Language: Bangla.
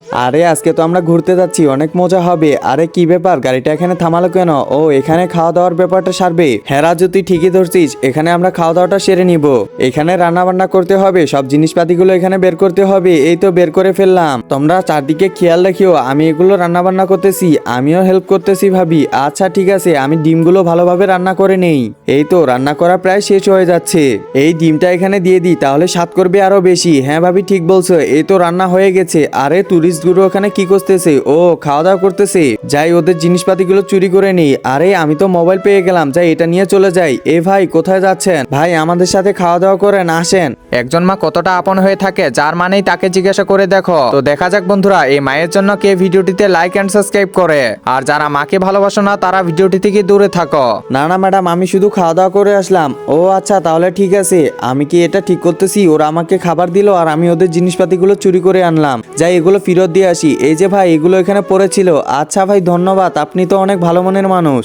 আরে আজকে তো আমরা ঘুরতে যাচ্ছি, অনেক মজা হবে। আরে কি ব্যাপার, গাড়িটা এখানে থামালো কেন? ও এখানে খাওয়া দাওয়ার ব্যাপারটা সারবে। হ্যাঁ রাজু, তুই ঠিকই ধরছিস, এখানে আমরা খাওয়া দাওয়াটা সেরে নিব। এখানে রান্না বান্না করতে হবে, সব জিনিসপাতিগুলো এখানে বের করতে হবে। এই তো বের করে ফেললাম, তোমরা চারদিকে খেয়াল রাখিও, আমি এগুলো রান্না বান্না করতেছি, আমিও হেল্প করতেছি ভাবি। আচ্ছা ঠিক আছে, আমি ডিমগুলো ভালোভাবে রান্না করে নেই। এই তো রান্না করা প্রায় শেষ হয়ে যাচ্ছে, এই ডিমটা এখানে দিয়ে দিই, তাহলে স্বাদ করবে আরো বেশি। হ্যাঁ ভাবি ঠিক বলছো, এই তো রান্না হয়ে গেছে। আরে টুরিস্ট গুলো ওখানে কি করতেছে? ও খাওয়া দাওয়া করতেছে, যাই ওদের জিনিসপাতিগুলো চুরি করে নিই। আরে আমি তো মোবাইল পেয়ে গেলাম, যাই এটা নিয়ে চলে যাই। এ ভাই কোথায় যাচ্ছেন? ভাই আমাদের সাথে খাওয়া দাওয়া করেন, আসেন। একজন মা কতটা আপন হয়ে থাকে, যার মানেই তাকে জিজ্ঞাসা করে দেখো। তো দেখা যাক বন্ধুরা, এই মায়ের জন্য কে ভিডিওটিতে লাইক এন্ড সাবস্ক্রাইব করে, আর যারা মাকে ভালোবাসো না তারা ভিডিওটি থেকে দূরে থাকো। না না ম্যাডাম, আমি শুধু খাওয়া দাওয়া করে আসলাম। ও আচ্ছা, তাহলে ঠিক আছে। আমি কি এটা ঠিক করতেছি? ওরা আমাকে খাবার দিল আর আমি ওদের জিনিসপাতিগুলো চুরি করে আনলাম, যাই এগুলো ফেরত দিয়ে আসি। এই যে ভাই, এগুলো এখানে পড়েছিল। আচ্ছা ভাই ধন্যবাদ, আপনি তো অনেক ভালো মনের মানুষ।